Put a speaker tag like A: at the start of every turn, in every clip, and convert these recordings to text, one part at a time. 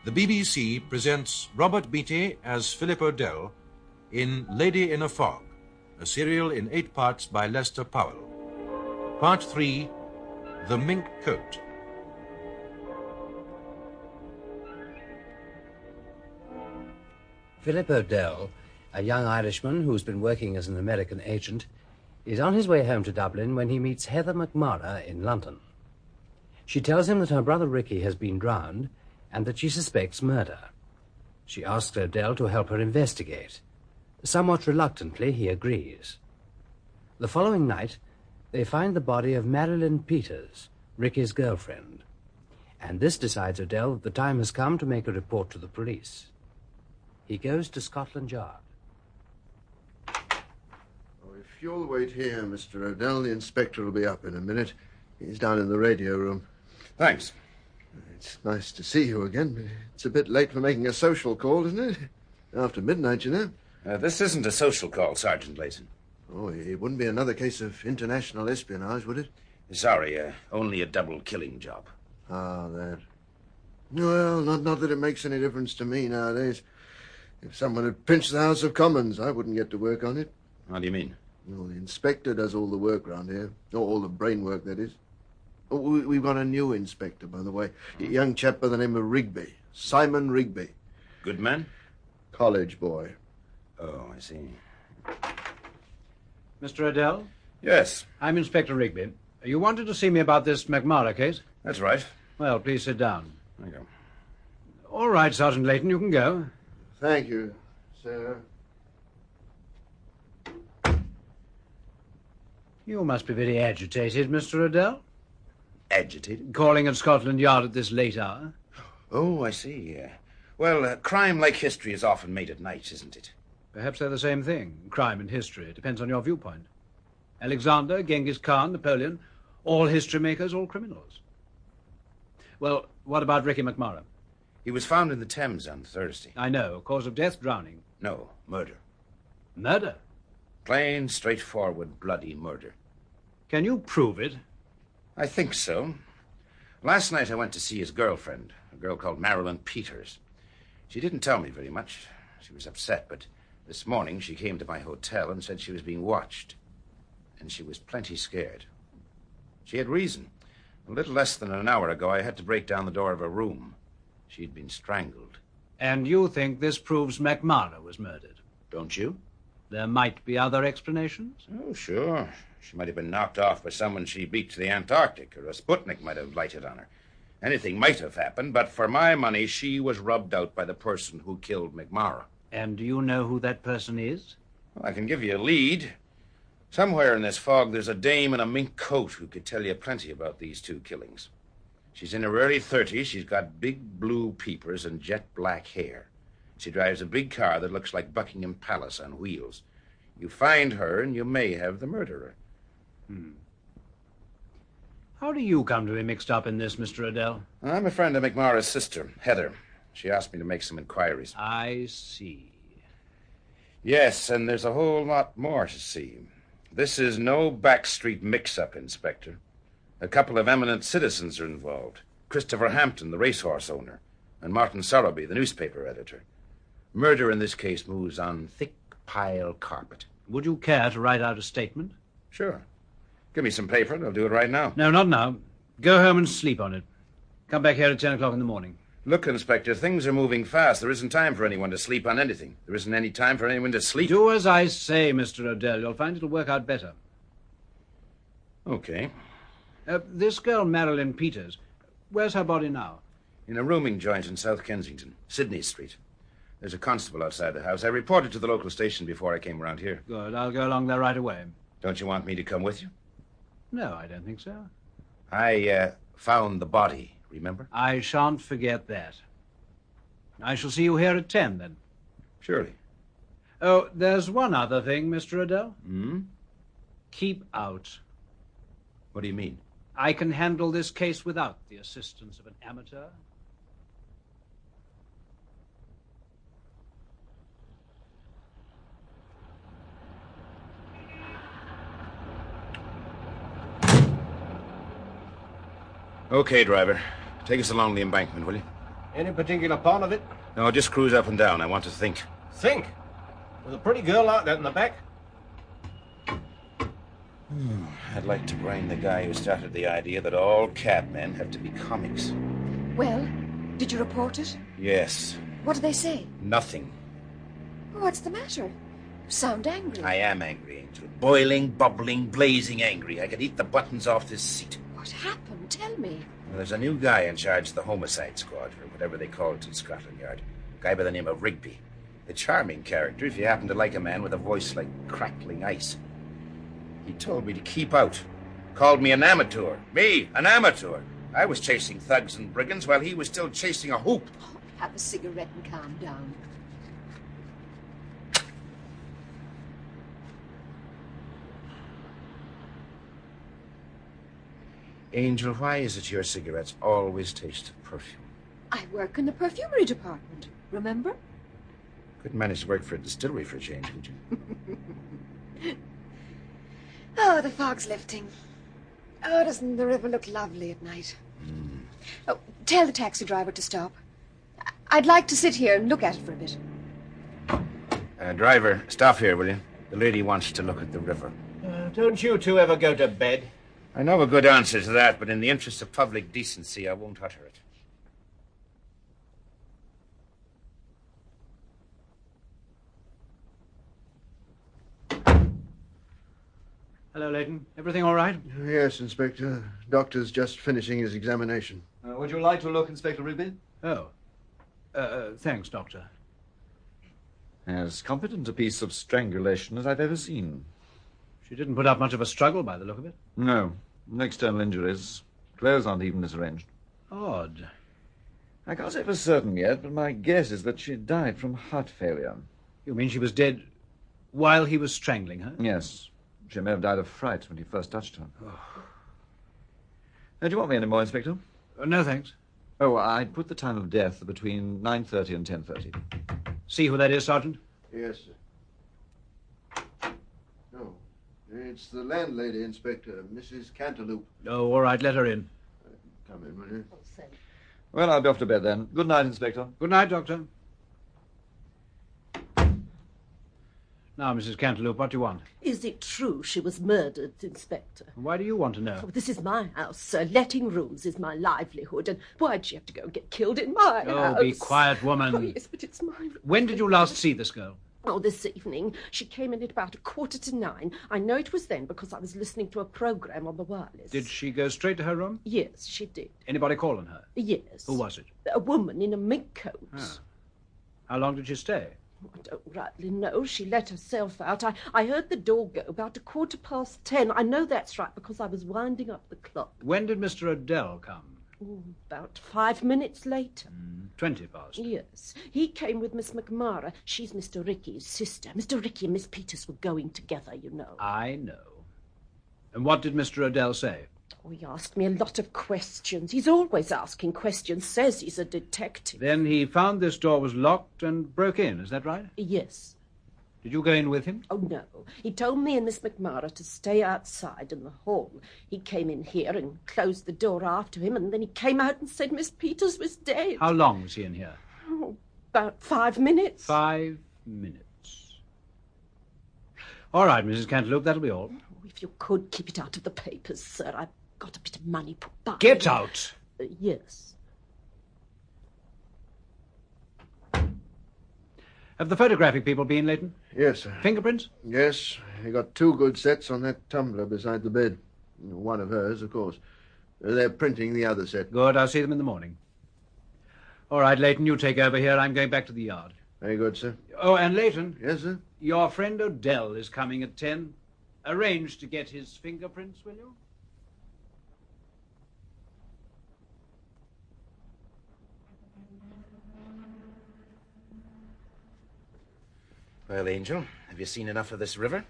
A: the BBC presents Robert Beatty as Philip O'Dell in Lady in a Fog, a serial in 8 parts by Lester Powell. Part 3, The Mink Coat.
B: Philip O'Dell, a young Irishman who's been working as an American agent, is on his way home to Dublin when he meets Heather McMara in London. She tells him that her brother Ricky has been drowned and that she suspects murder. She asks O'Dell to help her investigate. Somewhat reluctantly, he agrees. The following night, they find the body of Marilyn Peters, Ricky's girlfriend. And this decides O'Dell that the time has come to make a report to the police. He goes to Scotland Yard.
C: If you'll wait here, Mr. O'Dell, the inspector will be up in a minute. He's down in the radio room.
D: Thanks.
C: It's nice to see you again, but it's a bit late for making a social call, isn't it? After midnight, you know.
D: This isn't a social call, Sergeant Layton.
C: Oh, it wouldn't be another case of international espionage, would it?
D: Sorry, only a double killing job.
C: Ah, that. Well, not that it makes any difference to me nowadays. If someone had pinched the House of Commons, I wouldn't get to work on it.
D: How do you mean?
C: Well, the inspector does all the work round here. All the brain work, that is. Oh, we've got a new inspector, by the way. A young chap by the name of Rigby. Simon Rigby.
D: Good man?
C: College boy.
D: Oh, I see.
E: Mr. O'Dell?
D: Yes.
E: I'm Inspector Rigby. You wanted to see me about this McMara case?
D: That's right.
E: Well, please sit down.
D: Thank you.
E: All right, Sergeant Layton, you can go.
C: Thank you, sir.
E: You must be very agitated, Mr. O'Dell.
D: Agitated?
E: Calling at Scotland Yard at this late hour.
D: Oh, I see. Well, crime like history is often made at night, isn't it?
E: Perhaps they're the same thing, crime and history. It depends on your viewpoint. Alexander, Genghis Khan, Napoleon, all history makers, all criminals. Well, what about Ricky McMara?
D: He was found in the Thames on Thursday.
E: I know. Cause of death, drowning.
D: No, murder.
E: Murder?
D: Plain, straightforward, bloody murder.
E: Can you prove it?
D: I think so. Last night I went to see his girlfriend, a girl called Marilyn Peters. She didn't tell me very much. She was upset, but this morning she came to my hotel and said she was being watched. And she was plenty scared. She had reason. A little less than an hour ago, I had to break down the door of her room. She'd been strangled.
E: And you think this proves McMara was murdered?
D: Don't you?
E: There might be other explanations?
D: Oh, sure. She might have been knocked off by someone she beat to the Antarctic, or a Sputnik might have lighted on her. Anything might have happened, but for my money, she was rubbed out by the person who killed McMara.
E: And do you know who that person is?
D: Well, I can give you a lead. Somewhere in this fog, there's a dame in a mink coat who could tell you plenty about these 2 killings. She's in her early 30s. She's got big blue peepers and jet black hair. She drives a big car that looks like Buckingham Palace on wheels. You find her, and you may have the murderer.
E: How do you come to be mixed up in this, Mr. O'Dell?
D: I'm a friend of McMara's sister, Heather. She asked me to make some inquiries.
E: I see.
D: Yes, and there's a whole lot more to see. This is no backstreet mix-up, Inspector. A couple of eminent citizens are involved. Christopher Hampton, the racehorse owner, and Martin Sowerby, the newspaper editor. Murder in this case moves on thick pile carpet.
E: Would you care to write out a statement?
D: Sure. Give me some paper and I'll do it right now.
E: No, not now. Go home and sleep on it. Come back here at 10 o'clock in the morning.
D: Look, Inspector, things are moving fast. There isn't time for anyone to sleep on anything. There isn't any time for anyone to sleep.
E: Do as I say, Mr. O'Dell. You'll find it'll work out better.
D: Okay.
E: This girl, Marilyn Peters, where's her body now?
D: In a rooming joint in South Kensington, Sydney Street. There's a constable outside the house. I reported to the local station before I came around here.
E: Good. I'll go along there right away.
D: Don't you want me to come with you?
E: No, I don't think so.
D: I found the body, remember?
E: I shan't forget that. I shall see you here at 10, then.
D: Surely.
E: Oh, there's one other thing, Mr. O'Dell. Keep out.
D: What do you mean?
E: I can handle this case without the assistance of an amateur.
D: Okay, driver. Take us along the embankment, will you?
F: Any particular part of it?
D: No, just cruise up and down. I want to think.
F: Think? With a pretty girl like that in the back?
D: I'd like to brain the guy who started the idea that all cabmen have to be comics.
G: Well, did you report it?
D: Yes.
G: What did they say?
D: Nothing.
G: What's the matter? You sound angry.
D: I am angry, Angel. Boiling, bubbling, blazing angry. I could eat the buttons off this seat.
G: What happened? Tell me.
D: Well, there's a new guy in charge of the homicide squad, or whatever they call it in Scotland Yard. A guy by the name of Rigby. A charming character if you happen to like a man with a voice like crackling ice. He told me to keep out. Called me an amateur. Me, an amateur. I was chasing thugs and brigands while he was still chasing a hoop.
G: Have a cigarette and calm down.
D: Angel, why is it your cigarettes always taste of perfume?
G: I work in the perfumery department, remember?
D: Couldn't manage to work for a distillery for a change, could you?
G: Oh, the fog's lifting. Oh, doesn't the river look lovely at night? Oh, tell the taxi driver to stop. I'd like to sit here and look at it for a bit.
D: Driver, stop here, will you? The lady wants to look at the river.
F: Don't you two ever go to bed?
D: I know a good answer to that, but in the interest of public decency, I won't utter it.
E: Hello, Leighton. Everything all right?
C: Yes, Inspector. Doctor's just finishing his examination.
H: Would you like to look, Inspector Rigby?
E: Oh. Thanks, Doctor.
H: As competent a piece of strangulation as I've ever seen.
E: She didn't put up much of a struggle by the look of it.
H: No. No external injuries. Clothes aren't even disarranged.
E: Odd.
H: I can't say for certain yet, but my guess is that she died from heart failure.
E: You mean she was dead while he was strangling her?
H: Yes. She may have died of fright when he first touched her. Do you want me any more, Inspector?
E: No, thanks.
H: Oh, I'd put the time of death between 9:30 and 10:30.
E: See who that is, Sergeant?
C: Yes, sir. No. It's the landlady, Inspector, Mrs. Cantaloupe.
E: Oh, all right, let her in.
C: Come in, will you?
H: Well, I'll be off to bed then. Good night, Inspector.
E: Good night, Doctor. Now, Mrs. Cantaloupe, what do you want?
I: Is it true she was murdered, Inspector?
E: Why do you want to know?
I: Oh, this is my house, sir. Letting rooms is my livelihood, and why'd she have to go and get killed in my house?
E: Oh, be quiet, woman.
I: Oh, yes, but it's my room.
E: When did you last see this girl?
I: Oh, this evening. She came in at about 9:15. I know it was then because I was listening to a program on the wireless.
E: Did she go straight to her room?
I: Yes, she did.
E: Anybody call on her?
I: Yes.
E: Who was it?
I: A woman in a mink coat.
E: Ah. How long did she stay?
I: I don't rightly know. She let herself out. I heard the door go about 10:15. I know that's right because I was winding up the clock.
E: When did Mr. Odell come?
I: About 5 minutes later.
E: 20 past.
I: Yes. He came with Miss McMara. She's Mr. Ricky's sister. Mr. Ricky and Miss Peters were going together, you know.
E: I know. And what did Mr. Odell say?
I: Oh, he asked me a lot of questions. He's always asking questions, says he's a detective.
E: Then he found this door was locked and broke in, is that right?
I: Yes.
E: Did you go in with him?
I: Oh, no. He told me and Miss McMara to stay outside in the hall. He came in here and closed the door after him, and then he came out and said Miss Peters was dead.
E: How long was he in here?
I: Oh, about 5 minutes.
E: 5 minutes. All right, Mrs. Cantaloupe, that'll be all.
I: Oh, if you could keep it out of the papers, sir. I've got a bit of money put by.
E: Get out!
I: Yes.
E: Have the photographic people been, Leighton?
C: Yes, sir.
E: Fingerprints?
C: Yes. He got 2 good sets on that tumbler beside the bed. One of hers, of course. They're printing the other set.
E: Good, I'll see them in the morning. All right, Leighton, you take over here. I'm going back to the yard.
C: Very good, sir.
E: Oh, and Leighton.
C: Yes, sir?
E: Your friend Odell is coming at 10. Arrange to get his fingerprints, will you?
D: Well, Angel, have you seen enough of this river?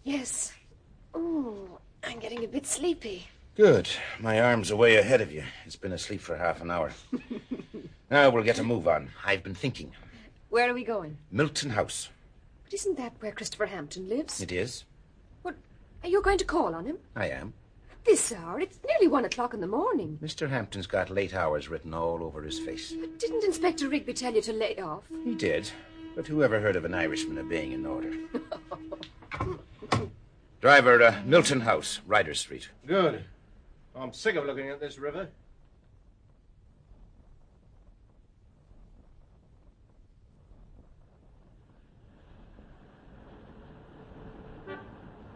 G: Yes. Oh, I'm getting a bit sleepy.
D: Good. My arm's away ahead of you. It's been asleep for half an hour. Now we'll get a move on. I've been thinking.
G: Where are we going?
D: Milton House.
G: But isn't that where Christopher Hampton lives?
D: It is.
G: What? Are you going to call on him?
D: I am.
G: this hour? It's nearly 1 o'clock in the morning.
D: Mr. Hampton's got late hours written all over his face.
G: But didn't Inspector Rigby tell you to lay off?
D: He did, but who ever heard of an Irishman obeying an order? Driver, Milton House, Ryder Street.
F: Good. I'm sick of looking at this river.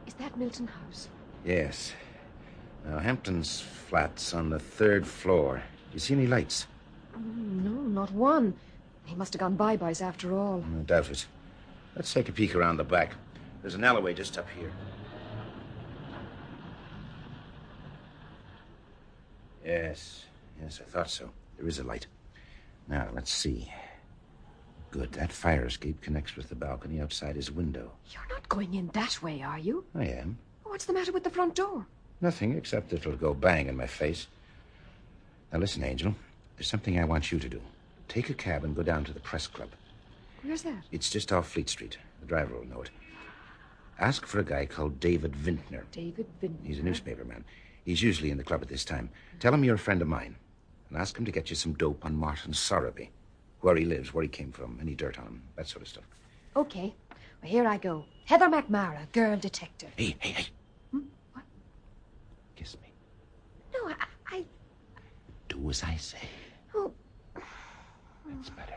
G: Is that Milton House?
D: Yes. Now, Hampton's flat's on the 3rd floor. Do you see any lights?
G: No, not one. He must have gone bye-byes after all.
D: I doubt it. Let's take a peek around the back. There's an alleyway just up here. Yes, I thought so. There is a light. Now, let's see. Good, that fire escape connects with the balcony outside his window.
G: You're not going in that way, are you?
D: I am.
G: What's the matter with the front door?
D: Nothing, except it'll go bang in my face. Now, listen, Angel. There's something I want you to do. Take a cab and go down to the Press Club.
G: Where's that?
D: It's just off Fleet Street. The driver will know it. Ask for a guy called David Vintner.
G: David Vintner?
D: He's a newspaper man. He's usually in the club at this time. Tell him you're a friend of mine. And ask him to get you some dope on Martin Sowerby. Where he lives, where he came from, any dirt on him, that sort of stuff.
G: Okay. Well, here I go. Heather McMara, girl detective.
D: Hey.
G: What?
D: Kiss me.
G: No, I...
D: Do as I say.
G: Oh.
D: That's better.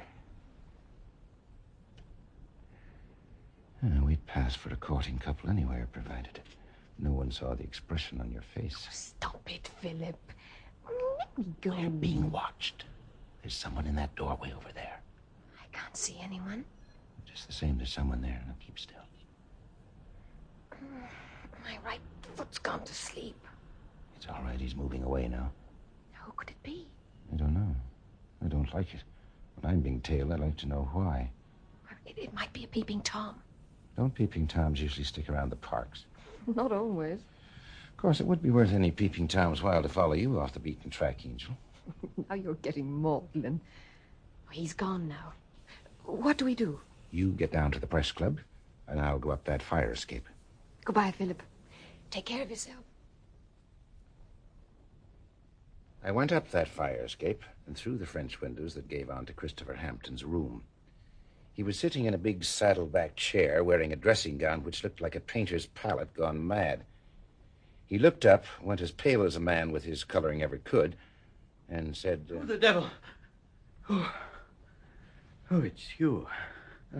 D: We'd pass for a courting couple anywhere, provided no one saw the expression on your face.
G: Stop it, Philip. Let me go.
D: We're being watched. There's someone in that doorway over there.
G: I can't see anyone.
D: Just the same, there's someone there. Now keep still.
G: My right foot's gone to sleep.
D: It's all right. He's moving away now.
G: Who could it be?
D: I don't know. I don't like it. When I'm being tailed, I'd like to know why.
G: It might be a peeping Tom.
D: Don't peeping Toms usually stick around the parks?
G: Not always.
D: Of course, it would be worth any peeping Tom's while to follow you off the beaten track, Angel.
G: Now you're getting maudlin. He's gone now. What do we do?
D: You get down to the Press Club, and I'll go up that fire escape.
G: Goodbye, Philip. Take care of yourself.
D: I went up that fire escape and through the French windows that gave on to Christopher Hampton's room. He was sitting in a big saddle-back chair wearing a dressing gown which looked like a painter's palette gone mad. He looked up, went as pale as a man with his coloring ever could, and said...
J: Oh, the devil! Oh, it's you.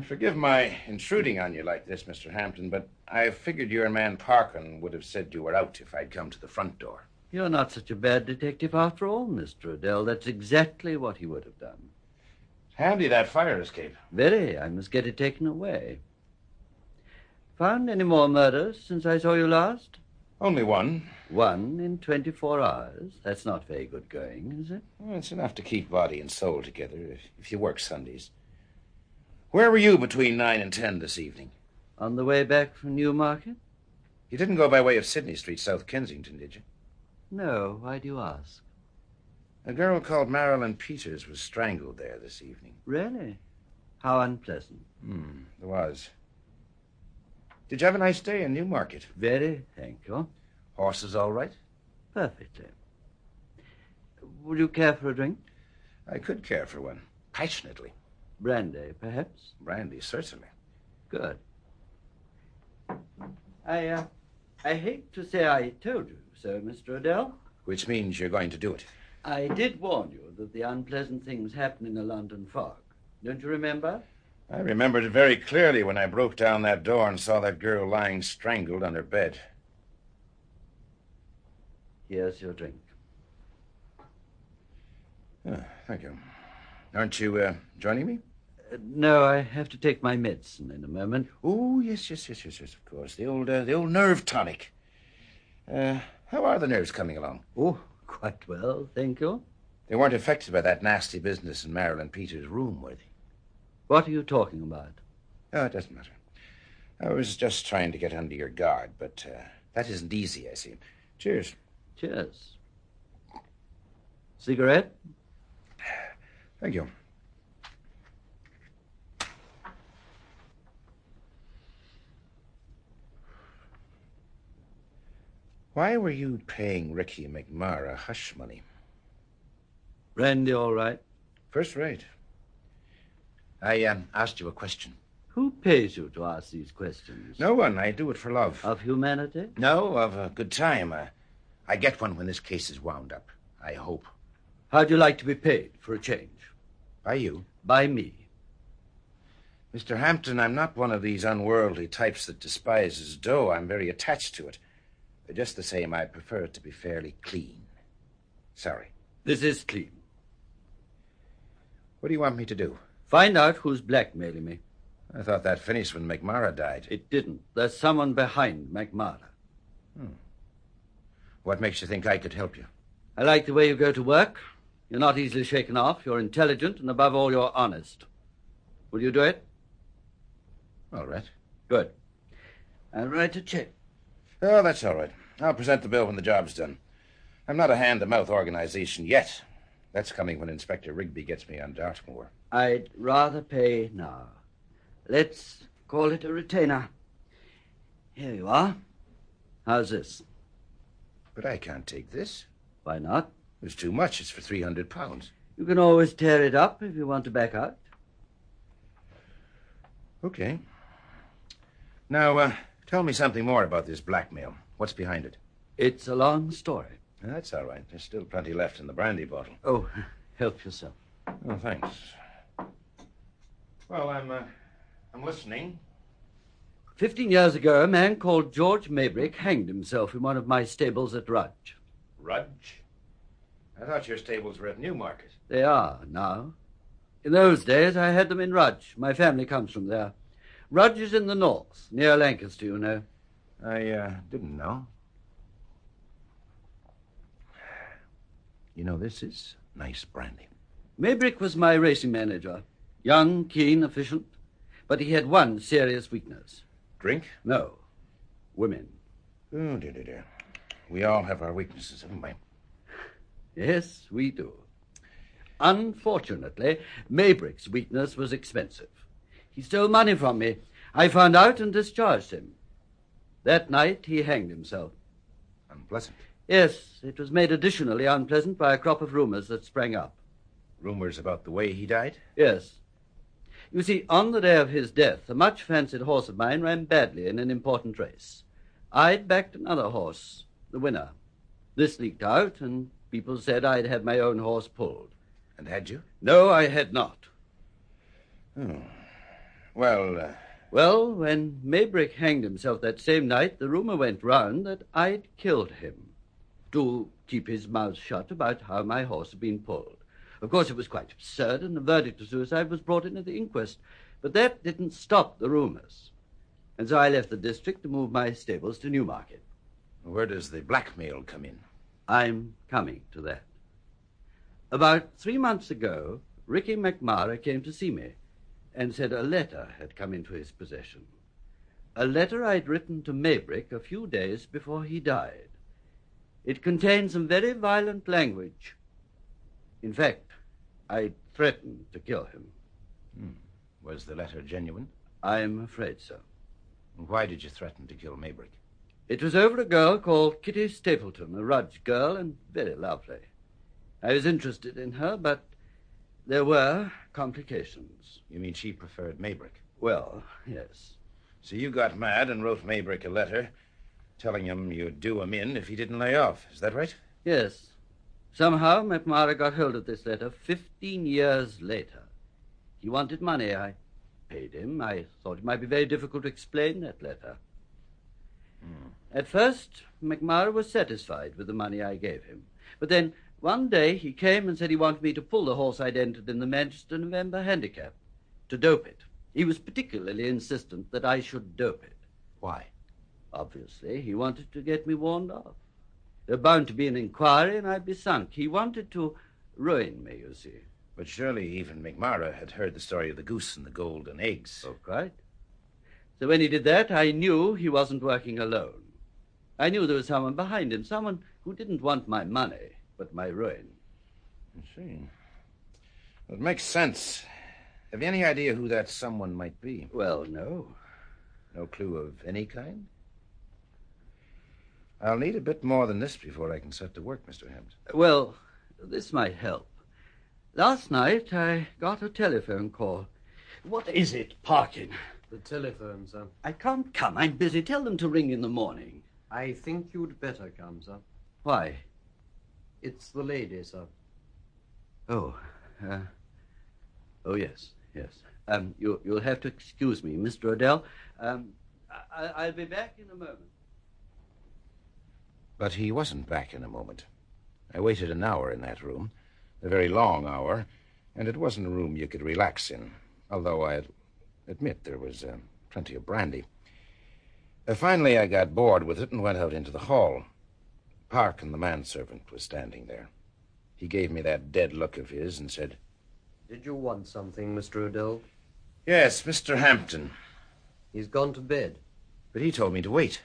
D: Forgive my intruding on you like this, Mr. Hampton, but I figured your man Parkin would have said you were out if I'd come to the front door.
J: You're not such a bad detective after all, Mr. Odell. That's exactly what he would have done.
D: Handy, that fire escape.
J: Very. I must get it taken away. Found any more murders since I saw you last?
D: Only one.
J: One in 24 hours? That's not very good going, is it?
D: Well, it's enough to keep body and soul together if you work Sundays. Where were you between 9 and 10 this evening?
J: On the way back from Newmarket?
D: You didn't go by way of Sydney Street, South Kensington, did you?
J: No. Why do you ask?
D: A girl called Marilyn Peters was strangled there this evening.
J: Really? How unpleasant.
D: There was. Did you have a nice day in Newmarket?
J: Very, thank you.
D: Horses all right?
J: Perfectly. Would you care for a drink?
D: I could care for one. Passionately.
J: Brandy, perhaps?
D: Brandy, certainly.
J: Good. I hate to say I told you so, Mr. Odell.
D: Which means you're going to do it.
J: I did warn you that the unpleasant things happen in a London fog. Don't you remember?
D: I remembered it very clearly when I broke down that door and saw that girl lying strangled on her bed.
J: Here's your drink.
D: Thank you. Aren't you joining me?
J: No, I have to take my medicine in a moment.
D: Oh, yes, of course. The old nerve tonic. How are the nerves coming along?
J: Oh, quite well, thank you.
D: They weren't affected by that nasty business in Marilyn Peters' room, were they?
J: What are you talking about?
D: Oh, it doesn't matter. I was just trying to get under your guard, but that isn't easy, I see. Cheers.
J: Cheers. Cigarette?
D: Thank you. Why were you paying Ricky McMara hush money?
J: Randy all right?
D: First rate. I asked you a question.
J: Who pays you to ask these questions?
D: No one. I do it for love.
J: Of humanity?
D: No, of a good time. I get one when this case is wound up. I hope.
J: How'd you like to be paid for a change?
D: By you?
J: By me.
D: Mr. Hampton, I'm not one of these unworldly types that despises dough. I'm very attached to it. But just the same, I prefer it to be fairly clean. Sorry.
J: This is clean.
D: What do you want me to do?
J: Find out who's blackmailing me.
D: I thought that finished when McMara died.
J: It didn't. There's someone behind McMara.
D: What makes you think I could help you?
J: I like the way you go to work. You're not easily shaken off. You're intelligent, and above all, you're honest. Will you do it?
D: All right.
J: Good. I'll write a check.
D: Oh, that's all right. I'll present the bill when the job's done. I'm not a hand-to-mouth organization yet. That's coming when Inspector Rigby gets me on Dartmoor.
J: I'd rather pay now. Let's call it a retainer. Here you are. How's this?
D: But I can't take this.
J: Why not?
D: It's too much. It's for £300.
J: You can always tear it up if you want to back out.
D: Okay. Now, tell me something more about this blackmail. What's behind it?
J: It's a long story.
D: That's all right. There's still plenty left in the brandy bottle.
J: Oh, help yourself.
D: Oh, thanks. Well, I'm listening.
J: 15 years ago, a man called George Maybrick hanged himself in one of my stables at Rudge.
D: Rudge? I thought your stables were at Newmarket.
J: They are now. In those days, I had them in Rudge. My family comes from there. Rudge is in the north, near Lancaster, you know.
D: I didn't know. You know, this is nice brandy.
J: Maybrick was my racing manager. Young, keen, efficient. But he had one serious weakness.
D: Drink?
J: No. Women.
D: Oh, dear. We all have our weaknesses, haven't we?
J: Yes, we do. Unfortunately, Maybrick's weakness was expensive. He stole money from me. I found out and discharged him. That night, he hanged himself.
D: Unpleasant.
J: Yes, it was made additionally unpleasant by a crop of rumors that sprang up.
D: Rumors about the way he died?
J: Yes. You see, on the day of his death, a much-fancied horse of mine ran badly in an important race. I'd backed another horse, the winner. This leaked out, and people said I'd had my own horse pulled.
D: And had you?
J: No, I had not.
D: Oh. Well,
J: Well, when Maybrick hanged himself that same night, the rumor went round that I'd killed him to keep his mouth shut about how my horse had been pulled. Of course, it was quite absurd, and the verdict of suicide was brought in at the inquest. But that didn't stop the rumors. And so I left the district to move my stables to Newmarket.
D: where does the blackmail come in?
J: I'm coming to that. About 3 months ago, Ricky McMara came to see me and said a letter had come into his possession. A letter I'd written to Maybrick a few days before he died. It contained some very violent language. In fact, I threatened to kill him.
D: Was the letter genuine?
J: I'm afraid so.
D: Why did you threaten to kill Maybrick?
J: It was over a girl called Kitty Stapleton, a Rudge girl, and very lovely. I was interested in her, but there were complications.
D: You mean she preferred Maybrick?
J: Well, yes.
D: So you got mad and wrote Maybrick a letter telling him you'd do him in if he didn't lay off. Is that right?
J: Yes. Somehow McMara got hold of this letter 15 years later. He wanted money. I paid him. I thought it might be very difficult to explain that letter. At first, McMara was satisfied with the money I gave him. But then, one day, he came and said he wanted me to pull the horse I'd entered in the Manchester November Handicap, to dope it. He was particularly insistent that I should dope it.
D: Why?
J: Obviously, he wanted to get me warned off. There's bound to be an inquiry, and I'd be sunk. He wanted to ruin me, you see.
D: But surely even McMara had heard the story of the goose and the golden eggs.
J: Oh, quite. So when he did that, I knew he wasn't working alone. I knew there was someone behind him, someone who didn't want my money, but my ruin.
D: I see. Well, it makes sense. Have you any idea who that someone might be?
J: Well, no.
D: No clue of any kind? I'll need a bit more than this before I can set to work, Mr. Hampton.
J: Well, this might help. Last night I got a telephone call. What is it, Parkin?
B: The telephone, sir.
J: I can't come. I'm busy. Tell them to ring in the morning.
B: I think you'd better come, sir.
J: Why?
B: It's the lady, sir.
J: Oh, yes. You'll have to excuse me, Mr. Odell. I'll be back in a moment.
D: But he wasn't back in a moment. I waited an hour in that room, a very long hour, and it wasn't a room you could relax in, although I admit there was plenty of brandy. Finally, I got bored with it and went out into the hall. Parkin, the manservant, was standing there. He gave me that dead look of his and said,
B: Did you want something, Mr. Odell?
D: Yes, Mr. Hampton.
B: He's gone to bed.
D: But he told me to wait.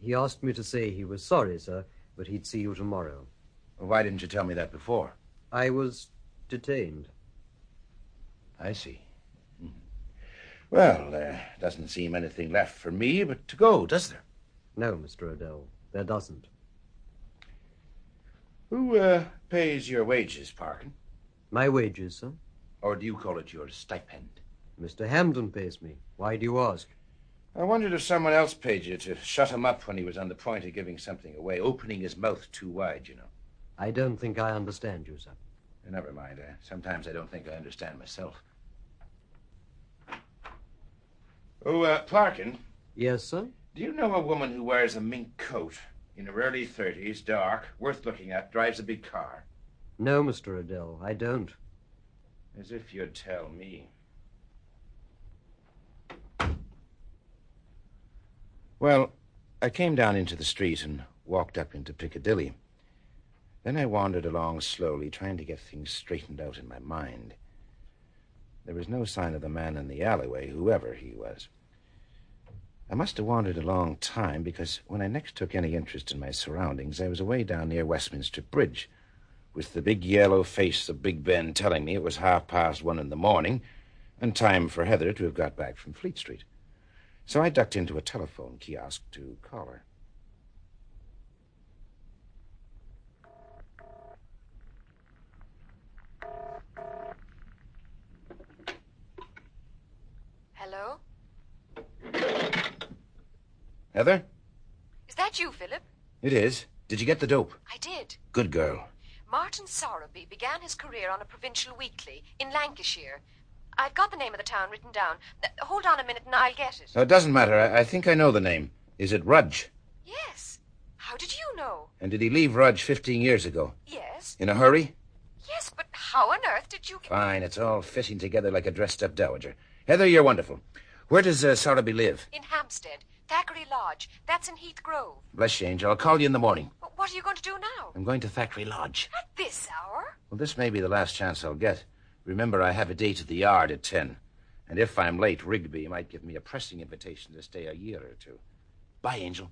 B: He asked me to say he was sorry, sir, but he'd see you tomorrow.
D: Well, why didn't you tell me that before?
B: I was detained.
D: I see. Well, there doesn't seem anything left for me but to go, does there?
B: No, Mr. Odell, there doesn't.
D: Who pays your wages, Parkin?
B: My wages, sir?
D: Or do you call it your stipend?
B: Mr. Hampton pays me. Why do you ask?
D: I wondered if someone else paid you to shut him up when he was on the point of giving something away, opening his mouth too wide, you know.
B: I don't think I understand you, sir.
D: Never mind. Sometimes I don't think I understand myself. Oh, Parkin?
B: Yes, sir?
D: Do you know a woman who wears a mink coat, in her early 30s, dark, worth looking at, drives a big car?
B: No, Mr. Odell, I don't.
D: As if you'd tell me. Well, I came down into the street and walked up into Piccadilly. Then I wandered along slowly, trying to get things straightened out in my mind. There was no sign of the man in the alleyway, whoever he was. I must have wandered a long time, because when I next took any interest in my surroundings, I was away down near Westminster Bridge, with the big yellow face of Big Ben telling me it was 1:30 in the morning, and time for Heather to have got back from Fleet Street. So I ducked into a telephone kiosk to call her.
G: Hello?
D: Heather?
G: Is that you, Philip?
D: It is. Did you get the dope?
G: I did.
D: Good girl.
G: Martin Sowerby began his career on a provincial weekly in Lancashire. I've got the name of the town written down. Hold on a minute and I'll get it.
D: No, it doesn't matter. I think I know the name. Is it Rudge?
G: Yes. How did you know?
D: And did he leave Rudge 15 years ago?
G: Yes.
D: In a hurry?
G: Yes, but how on earth did you...
D: Fine, it's all fitting together like a dressed-up dowager. Heather, you're wonderful. Where does Sowerby live?
G: In Hampstead. Thackeray Lodge. That's in Heath Grove.
D: Bless you, Angel. I'll call you in the morning.
G: What are you going to do now?
D: I'm going to Thackeray Lodge.
G: At this hour?
D: Well, this may be the last chance I'll get. Remember, I have a date at the Yard at 10. And if I'm late, Rigby might give me a pressing invitation to stay a year or two. Bye, Angel.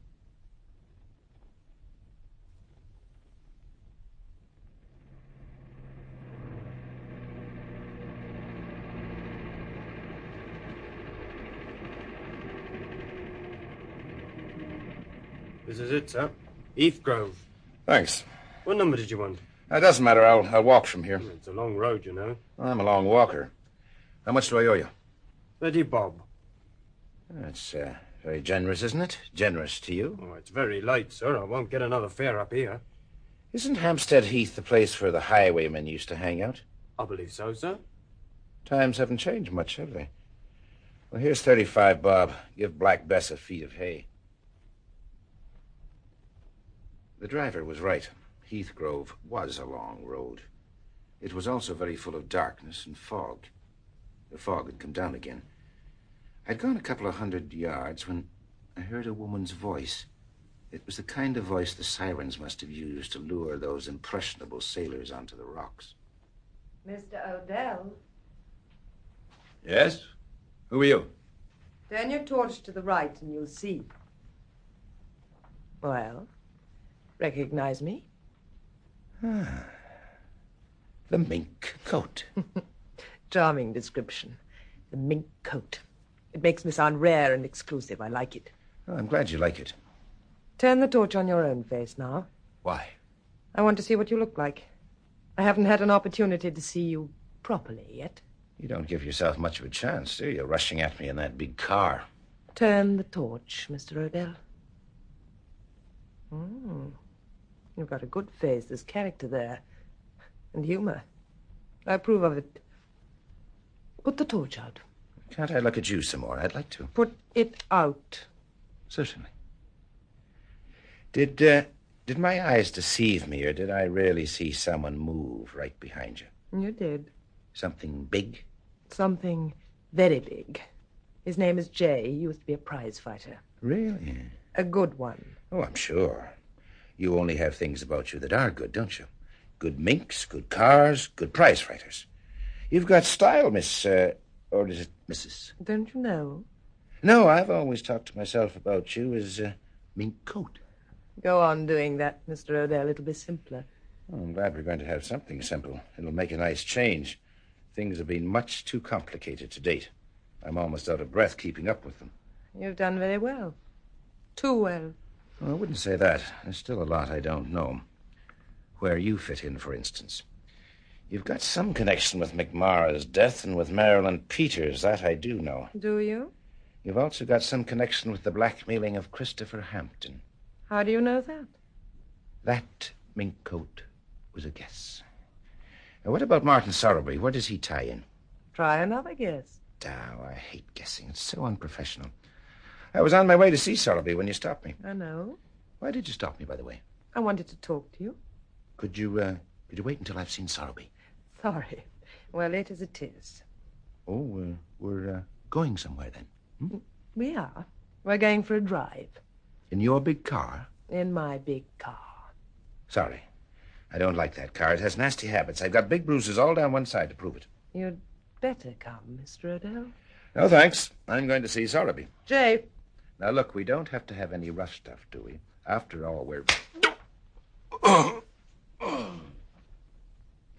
F: This is it, sir. Heath Grove.
D: Thanks.
F: What number did you want?
D: It doesn't matter. I'll walk from here.
F: It's a long road, you know.
D: I'm a long walker. How much do I owe you?
F: 30 bob.
D: That's very generous, isn't it? Generous to you.
F: Oh, it's very late, sir. I won't get another fare up here.
D: Isn't Hampstead Heath the place where the highwaymen used to hang out?
F: I believe so, sir.
D: Times haven't changed much, have they? Well, here's 35 bob. Give Black Bess a feed of hay. The driver was right. Heath Grove was a long road. It was also very full of darkness and fog. The fog had come down again. I'd gone a couple of 100 yards when I heard a woman's voice. It was the kind of voice the sirens must have used to lure those impressionable sailors onto the rocks.
K: Mr. Odell,
D: Yes? Who are you?
K: turn your torch to the right and you'll see.
L: Well, recognize me?
D: The mink coat.
L: Charming description. The mink coat. It makes me sound rare and exclusive. I like it.
D: Oh, I'm glad you like it.
L: Turn the torch on your own face now.
D: Why?
L: I want to see what you look like. I haven't had an opportunity to see you properly yet.
D: You don't give yourself much of a chance, do you? Rushing at me in that big car.
L: Turn the torch, Mr. Odell. You've got a good face. There's character there. And humor. I approve of it. Put the torch out.
D: Can't I look at you some more? I'd like to.
L: Put it out.
D: Certainly. Did my eyes deceive me, or did I really see someone move right behind you?
L: You did.
D: Something big?
L: Something very big. His name is Jay. He used to be a prize fighter.
D: Really?
L: A good one.
D: Oh, I'm sure. You only have things about you that are good, don't you? Good minks, good cars, good prize fighters. You've got style, Miss, or is it Mrs.?
L: Don't you know?
D: No, I've always talked to myself about you as mink coat.
L: Go on doing that, Mr. Odell. It'll be simpler.
D: Oh, I'm glad we're going to have something simple. It'll make a nice change. Things have been much too complicated to date. I'm almost out of breath keeping up with them.
L: You've done very well. Too well.
D: Well, I wouldn't say that. There's still a lot I don't know. Where you fit in, for instance. You've got some connection with McMara's death and with Marilyn Peters. That I do know.
L: Do you?
D: You've also got some connection with the blackmailing of Christopher Hampton.
L: How do you know that?
D: That mink coat was a guess. Now, what about Martin Sorrowby? Where does he tie in?
L: Try another guess.
D: Oh, I hate guessing. It's so unprofessional. I was on my way to see Sorrowby when you stopped me.
L: I know.
D: Why did you stop me, by the way?
L: I wanted to talk to you.
D: Could you wait until I've seen Sorrowby?
L: Sorry. Well, late as it is.
D: Oh, we're going somewhere then? Hmm?
L: We are. We're going for a drive.
D: In your big car?
L: In my big car.
D: Sorry. I don't like that car. It has nasty habits. I've got big bruises all down one side to prove it.
L: You'd better come, Mr. Odell.
D: No, thanks. I'm going to see Sorrowby.
L: Jay.
D: Now, look, we don't have to have any rough stuff, do we? After all, we're...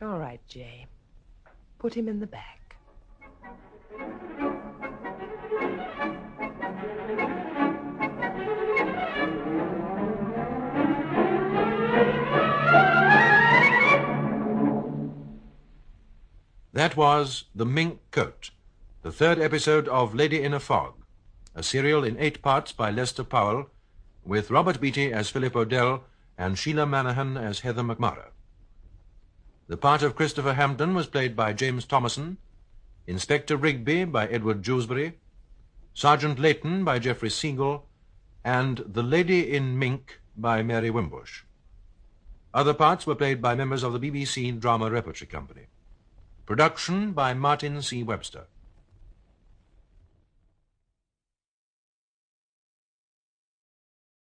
L: All right, Jay. Put him in the back.
A: That was The Mink Coat, the third episode of Lady in a Fog, a serial in 8 parts by Lester Powell, with Robert Beatty as Philip Odell and Sheila Manahan as Heather McMara. The part of Christopher Hampton was played by James Thomason, Inspector Rigby by Edward Jewsbury, Sergeant Layton by Geoffrey Siegel, and The Lady in Mink by Mary Wimbush. Other parts were played by members of the BBC Drama Repertory Company. Production by Martin C. Webster.